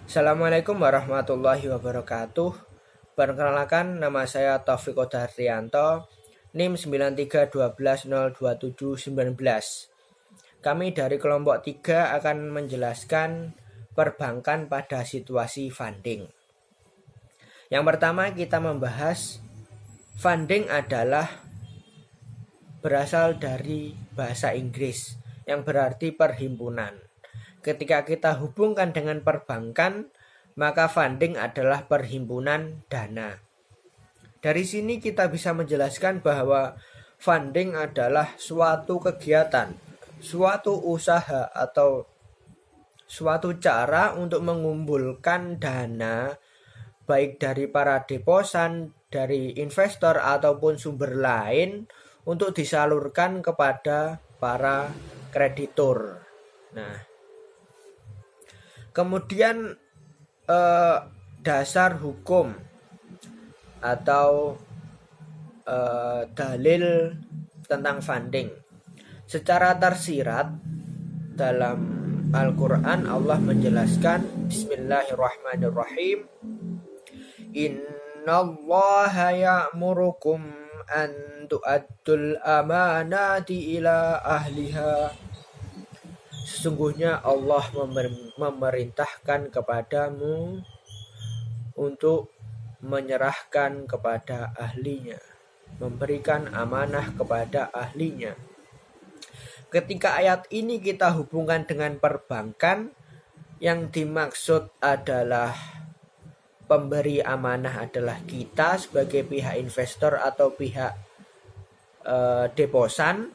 Assalamualaikum warahmatullahi wabarakatuh. Perkenalkan, nama saya Taufik Odartianto, NIM 9312022719. Kami dari kelompok 3 akan menjelaskan perbankan pada situasi funding. Yang pertama, kita membahas funding adalah berasal dari bahasa Inggris yang berarti perhimpunan. Ketika kita hubungkan dengan perbankan, maka funding adalah perhimpunan dana. Dari sini kita bisa menjelaskan bahwa funding adalah suatu kegiatan, suatu usaha atau suatu cara untuk mengumpulkan dana baik dari para deposan, dari investor ataupun sumber lain untuk disalurkan kepada para kreditur. Nah, kemudian dasar hukum atau dalil tentang funding. Secara tersirat dalam Al-Quran Allah menjelaskan, Bismillahirrahmanirrahim, Innallaha ya'murukum an tu'addul amanati ila ahliha. Sesungguhnya Allah memerintahkan kepadamu untuk menyerahkan kepada ahlinya, memberikan amanah kepada ahlinya. Ketika ayat ini kita hubungkan dengan perbankan, yang dimaksud adalah pemberi amanah adalah kita sebagai pihak investor atau pihak deposan.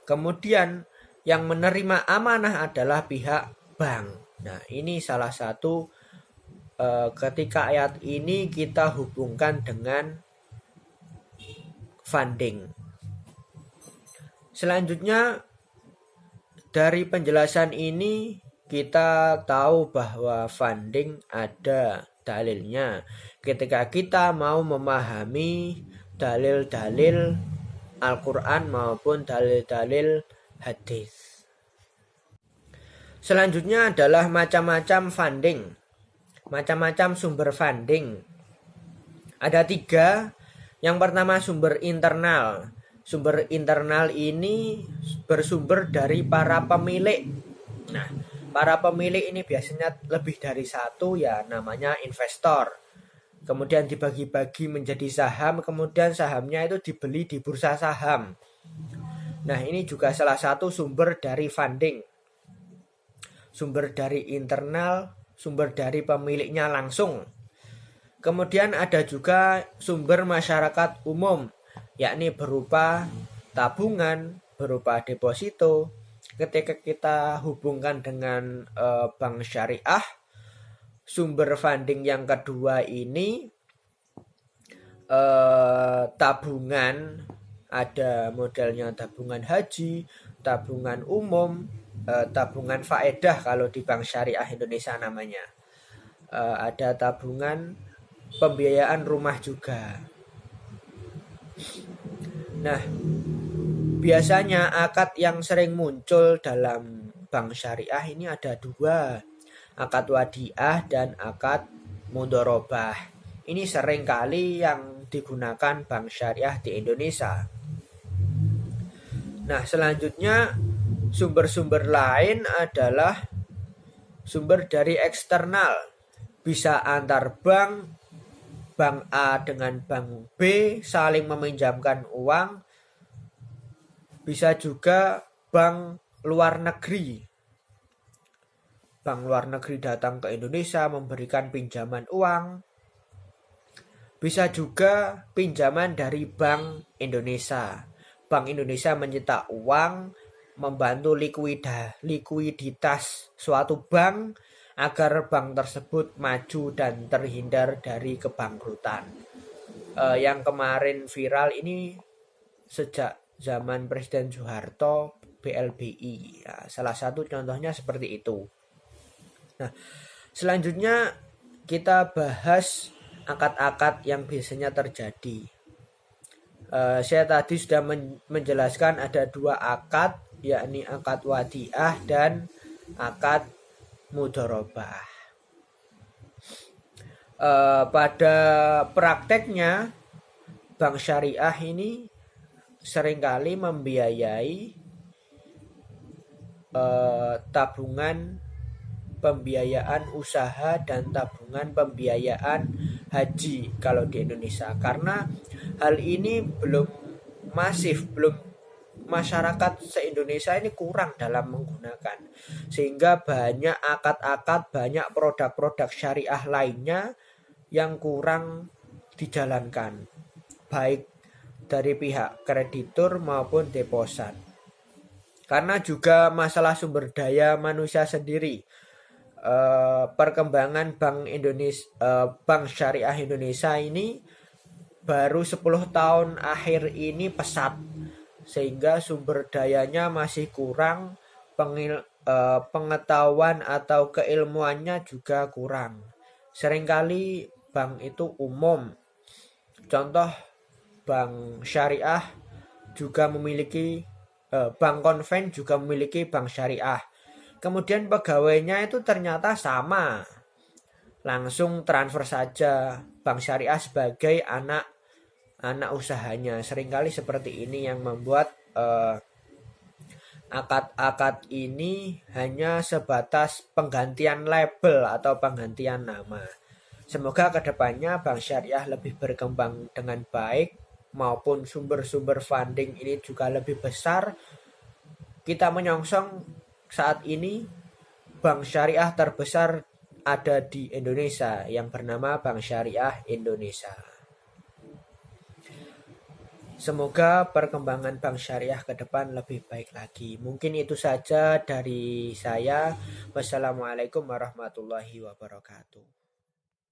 Kemudian yang menerima amanah adalah pihak bank. Nah, ini salah satu ketika ayat ini kita hubungkan dengan funding. Selanjutnya, dari penjelasan ini kita tahu bahwa funding ada dalilnya. Ketika kita mau memahami dalil-dalil Al-Quran maupun dalil-dalil hadis. Selanjutnya adalah macam-macam funding, macam-macam sumber funding. Ada 3. Yang pertama sumber internal. Sumber internal ini bersumber dari para pemilik. Nah, para pemilik ini biasanya lebih dari satu, ya namanya investor. Kemudian dibagi-bagi menjadi saham, kemudian sahamnya itu dibeli di bursa saham. Nah, ini juga salah satu sumber dari funding. Sumber dari internal, sumber dari pemiliknya langsung. Kemudian ada juga sumber masyarakat umum, yakni berupa tabungan, berupa deposito. Ketika kita hubungkan dengan bank syariah, sumber funding yang kedua ini tabungan, ada modelnya tabungan haji, tabungan umum, tabungan faedah kalau di bank syariah Indonesia namanya. Ada tabungan pembiayaan rumah juga. Nah, biasanya akad yang sering muncul dalam bank syariah ini ada 2, akad wadiah dan akad mudharabah. Ini sering kali yang digunakan bank syariah di Indonesia. Nah, selanjutnya sumber-sumber lain adalah sumber dari eksternal. Bisa antar bank, bank A dengan bank B saling meminjamkan uang. Bisa juga bank luar negeri. Bank luar negeri datang ke Indonesia memberikan pinjaman uang. Bisa juga pinjaman dari Bank Indonesia. Bank Indonesia mencetak uang, membantu likuiditas suatu bank agar bank tersebut maju dan terhindar dari kebangkrutan. Yang kemarin viral ini sejak zaman Presiden Soeharto, BLBI. Ya, salah satu contohnya seperti itu. Nah, selanjutnya kita bahas akad-akad yang biasanya terjadi. Saya tadi sudah menjelaskan ada 2 akad, yakni akad wadiah dan akad mudharabah. Pada prakteknya bank syariah ini seringkali membiayai tabungan pembiayaan usaha dan tabungan pembiayaan haji kalau di Indonesia, karena hal ini belum masif, belum, masyarakat se-Indonesia ini kurang dalam menggunakan, sehingga banyak akad-akad, banyak produk-produk syariah lainnya yang kurang dijalankan, baik dari pihak kreditur maupun deposan. Karena juga masalah sumber daya manusia sendiri. Perkembangan Bank Syariah Indonesia ini baru 10 tahun akhir ini pesat, sehingga sumber dayanya masih kurang, pengetahuan atau keilmuannya juga kurang. Seringkali bank itu umum. Contoh, bank syariah juga memiliki, bank konven juga memiliki bank syariah. Kemudian pegawainya itu ternyata sama, langsung transfer saja bank syariah sebagai anak usahanya. Seringkali seperti ini yang membuat akad-akad ini hanya sebatas penggantian label atau penggantian nama. Semoga kedepannya bank syariah lebih berkembang dengan baik, maupun sumber-sumber funding ini juga lebih besar. Kita menyongsong saat ini bank syariah terbesar ada di Indonesia yang bernama Bank Syariah Indonesia. Semoga perkembangan bank syariah ke depan lebih baik lagi. Mungkin itu saja dari saya. Wassalamualaikum warahmatullahi wabarakatuh.